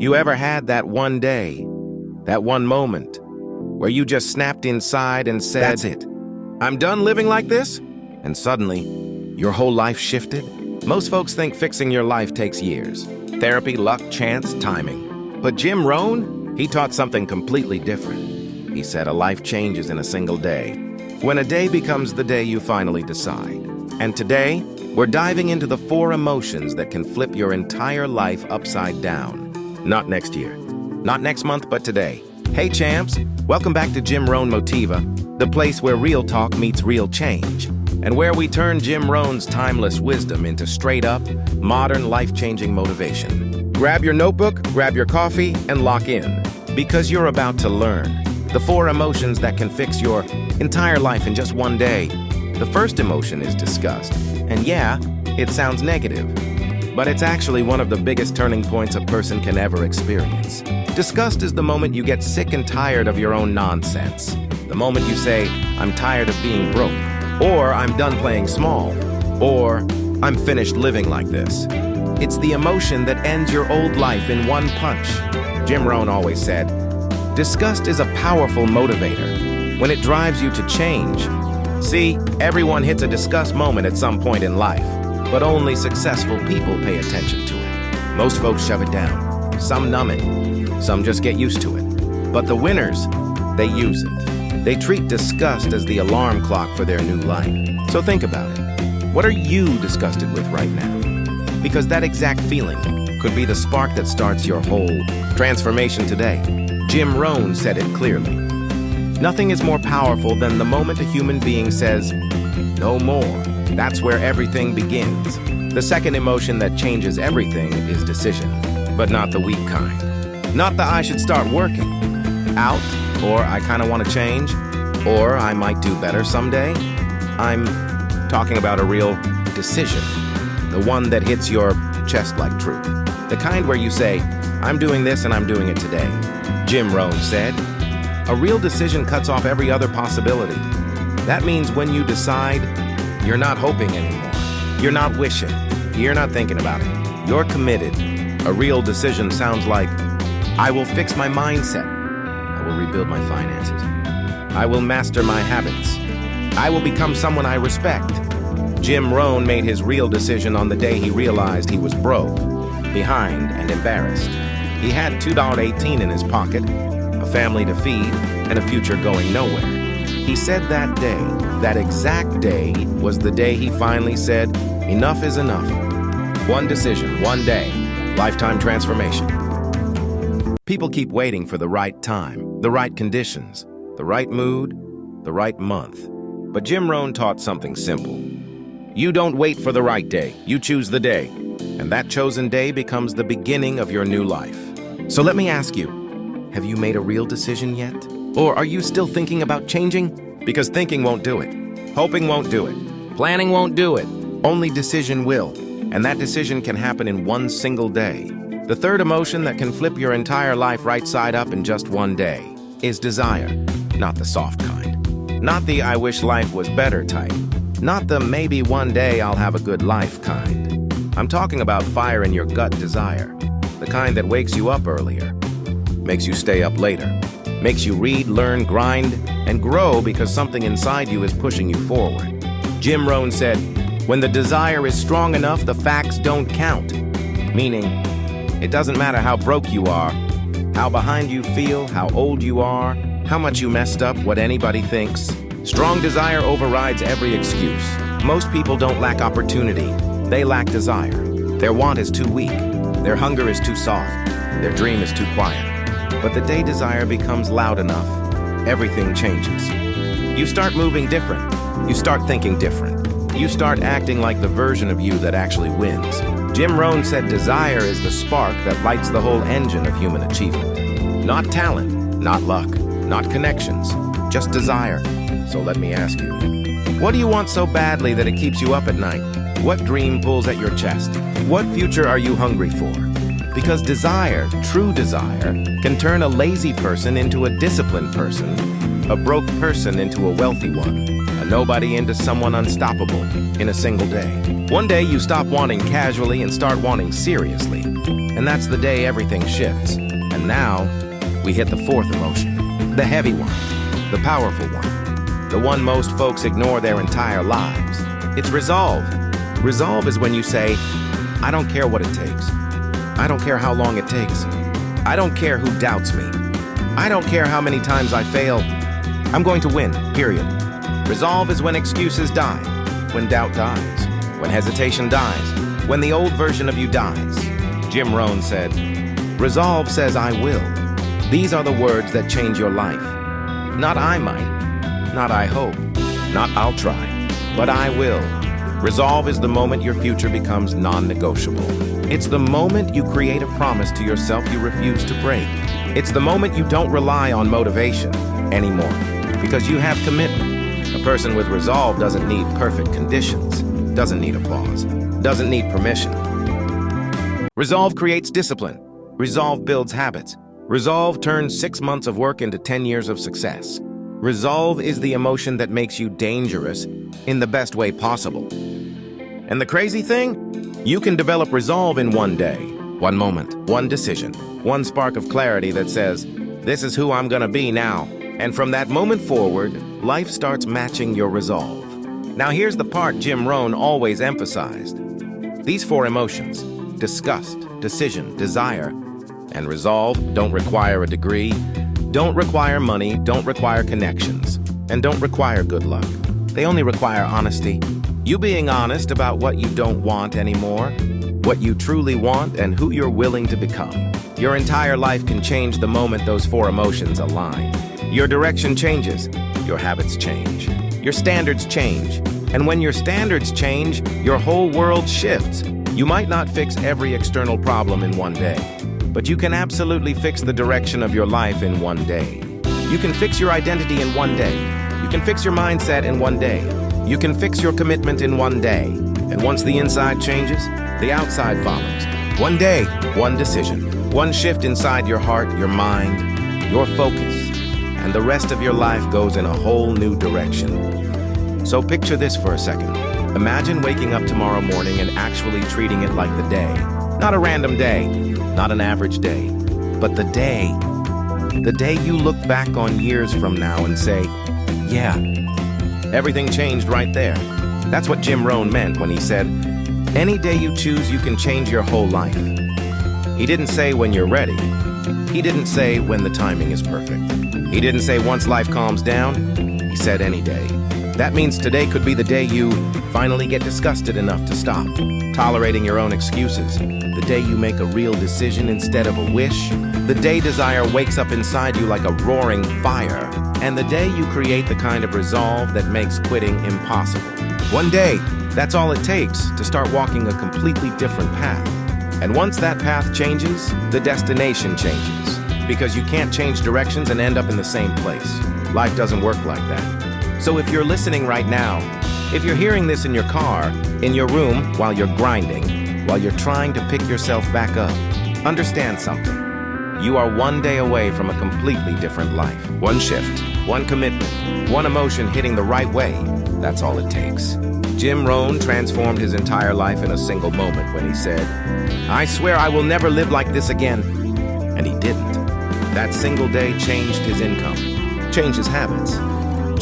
You ever had that one day, that one moment, where you just snapped inside and said, "That's it. I'm done living like this"? And suddenly, your whole life shifted? Most folks think fixing your life takes years. Therapy, luck, chance, timing. But Jim Rohn, he taught something completely different. He said a life changes in a single day, when a day becomes the day you finally decide. And today, we're diving into the 4 emotions that can flip your entire life upside down. Not next year, not next month, but today. Hey champs, welcome back to Jim Rohn Motiva, the place where real talk meets real change, and where we turn Jim Rohn's timeless wisdom into straight-up, modern, life-changing motivation. Grab your notebook, grab your coffee, and lock in, because you're about to learn the 4 emotions that can fix your entire life in just one day. The first emotion is disgust, and yeah, it sounds negative, but it's actually one of the biggest turning points a person can ever experience. Disgust is the moment you get sick and tired of your own nonsense. The moment you say, "I'm tired of being broke," or "I'm done playing small," or "I'm finished living like this." It's the emotion that ends your old life in one punch. Jim Rohn always said, disgust is a powerful motivator when it drives you to change. See, everyone hits a disgust moment at some point in life, but only successful people pay attention to it. Most folks shove it down. Some numb it. Some just get used to it. But the winners, they use it. They treat disgust as the alarm clock for their new life. So think about it. What are you disgusted with right now? Because that exact feeling could be the spark that starts your whole transformation today. Jim Rohn said it clearly. Nothing is more powerful than the moment a human being says, "No more." That's where everything begins. The second emotion that changes everything is decision, but not the weak kind. Not the "I should start working out," or "I kind of want to change," or "I might do better someday." I'm talking about a real decision, the one that hits your chest like truth. The kind where you say, "I'm doing this and I'm doing it today." Jim Rohn said, a real decision cuts off every other possibility. That means when you decide, you're not hoping anymore. You're not wishing. You're not thinking about it. You're committed. A real decision sounds like, "I will fix my mindset. I will rebuild my finances. I will master my habits. I will become someone I respect." Jim Rohn made his real decision on the day he realized he was broke, behind, and embarrassed. He had $2.18 in his pocket, a family to feed, and a future going nowhere. He said that day, that exact day, was the day he finally said, "Enough is enough." One decision, one day, lifetime transformation. People keep waiting for the right time, the right conditions, the right mood, the right month. But Jim Rohn taught something simple. You don't wait for the right day, you choose the day. And that chosen day becomes the beginning of your new life. So let me ask you, have you made a real decision yet? Or are you still thinking about changing? Because thinking won't do it. Hoping won't do it. Planning won't do it. Only decision will. And that decision can happen in one single day. The third emotion that can flip your entire life right side up in just one day is desire. Not the soft kind. Not the "I wish life was better" type. Not the "maybe one day I'll have a good life" kind. I'm talking about fire in your gut desire. The kind that wakes you up earlier, makes you stay up later, makes you read, learn, grind, and grow because something inside you is pushing you forward. Jim Rohn said, when the desire is strong enough, the facts don't count. Meaning, it doesn't matter how broke you are, how behind you feel, how old you are, how much you messed up, what anybody thinks. Strong desire overrides every excuse. Most people don't lack opportunity. They lack desire. Their want is too weak. Their hunger is too soft. Their dream is too quiet. But the day desire becomes loud enough, everything changes. You start moving different. You start thinking different. You start acting like the version of you that actually wins. Jim Rohn said desire is the spark that lights the whole engine of human achievement. Not talent, not luck, not connections, just desire. So let me ask you, what do you want so badly that it keeps you up at night? What dream pulls at your chest? What future are you hungry for? Because desire, true desire, can turn a lazy person into a disciplined person, a broke person into a wealthy one, a nobody into someone unstoppable in a single day. One day you stop wanting casually and start wanting seriously. And that's the day everything shifts. And now, we hit the fourth emotion. The heavy one. The powerful one. The one most folks ignore their entire lives. It's resolve. Resolve is when you say, I don't care what it takes. I don't care how long it takes. I don't care who doubts me. I don't care how many times I fail. I'm going to win, period. Resolve is when excuses die, when doubt dies, when hesitation dies, when the old version of you dies. Jim Rohn said, resolve says I will. These are the words that change your life. Not I might, not I hope, not I'll try, but I will. Resolve is the moment your future becomes non-negotiable. It's the moment you create a promise to yourself you refuse to break. It's the moment you don't rely on motivation anymore, because you have commitment. A person with resolve doesn't need perfect conditions, doesn't need applause, doesn't need permission. Resolve creates discipline. Resolve builds habits. Resolve turns 6 months of work into 10 years of success. Resolve is the emotion that makes you dangerous in the best way possible. And the crazy thing? You can develop resolve in one day, one moment, one decision, one spark of clarity that says, this is who I'm gonna be now. And from that moment forward, life starts matching your resolve. Now here's the part Jim Rohn always emphasized. These 4 emotions, disgust, decision, desire, and resolve, don't require a degree, don't require money, don't require connections, and don't require good luck. They only require honesty. You being honest about what you don't want anymore, what you truly want, and who you're willing to become. Your entire life can change the moment those 4 emotions align. Your direction changes, your habits change, your standards change. And when your standards change, your whole world shifts. You might not fix every external problem in one day, but you can absolutely fix the direction of your life in one day. You can fix your identity in one day. You can fix your mindset in one day. You can fix your commitment in one day. And once the inside changes, the outside follows. One day, one decision, one shift inside your heart, your mind, your focus, and the rest of your life goes in a whole new direction. So picture this for a second. Imagine waking up tomorrow morning and actually treating it like the day. Not a random day, not an average day, but the day you look back on years from now and say, yeah, everything changed right there. That's what Jim Rohn meant when he said, any day you choose, you can change your whole life. He didn't say when you're ready. He didn't say when the timing is perfect. He didn't say once life calms down. He said any day. That means today could be the day you finally get disgusted enough to stop tolerating your own excuses. The day you make a real decision instead of a wish. The day desire wakes up inside you like a roaring fire. And the day you create the kind of resolve that makes quitting impossible. One day, that's all it takes to start walking a completely different path. And once that path changes, the destination changes. Because you can't change directions and end up in the same place. Life doesn't work like that. So if you're listening right now, if you're hearing this in your car, in your room, while you're grinding, while you're trying to pick yourself back up, understand something. You are one day away from a completely different life. One shift, one commitment, one emotion hitting the right way. That's all it takes. Jim Rohn transformed his entire life in a single moment when he said, I swear I will never live like this again. And he didn't. That single day changed his income, changed his habits,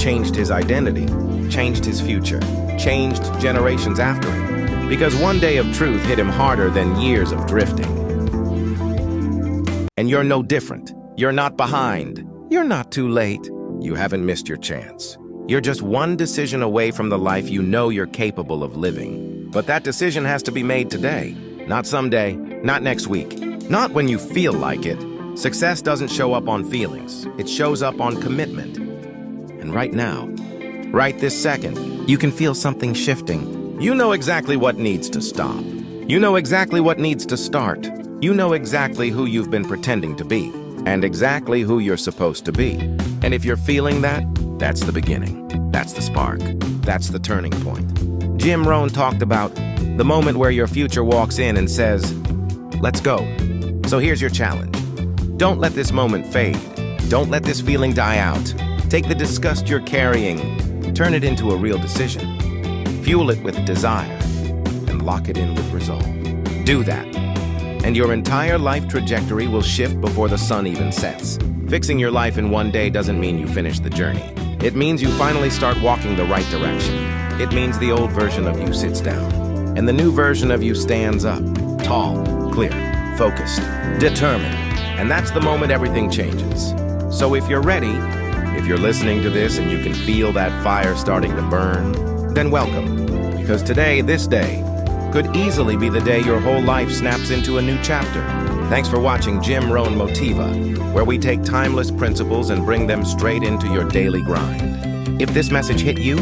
changed his identity, changed his future, changed generations after him. Because one day of truth hit him harder than years of drifting. And you're no different. You're not behind. You're not too late. You haven't missed your chance. You're just one decision away from the life you know you're capable of living. But that decision has to be made today, not someday, not next week, not when you feel like it. Success doesn't show up on feelings. It shows up on commitment. And right now, right this second, you can feel something shifting. You know exactly what needs to stop. You know exactly what needs to start. You know exactly who you've been pretending to be, and exactly who you're supposed to be. And if you're feeling that, that's the beginning. That's the spark. That's the turning point. Jim Rohn talked about the moment where your future walks in and says, let's go. So here's your challenge. Don't let this moment fade. Don't let this feeling die out. Take the disgust you're carrying, turn it into a real decision. Fuel it with desire, and lock it in with resolve. Do that, and your entire life trajectory will shift before the sun even sets. Fixing your life in one day doesn't mean you finish the journey. It means you finally start walking the right direction. It means the old version of you sits down, and the new version of you stands up, tall, clear, focused, determined. And that's the moment everything changes. So if you're ready, if you're listening to this and you can feel that fire starting to burn, then welcome. Because today, this day, could easily be the day your whole life snaps into a new chapter. Thanks for watching Rohn Motiva, where we take timeless principles and bring them straight into your daily grind. If this message hit you,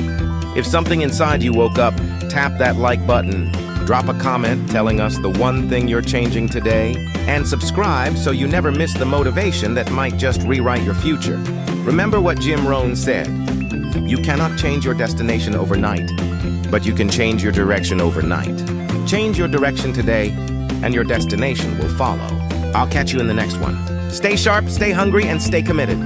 if something inside you woke up, tap that like button, drop a comment telling us the one thing you're changing today, and subscribe so you never miss the motivation that might just rewrite your future. Remember what Rohn said, you cannot change your destination overnight, but you can change your direction overnight. Change your direction today, and your destination will follow. I'll catch you in the next one. Stay sharp, stay hungry, and stay committed.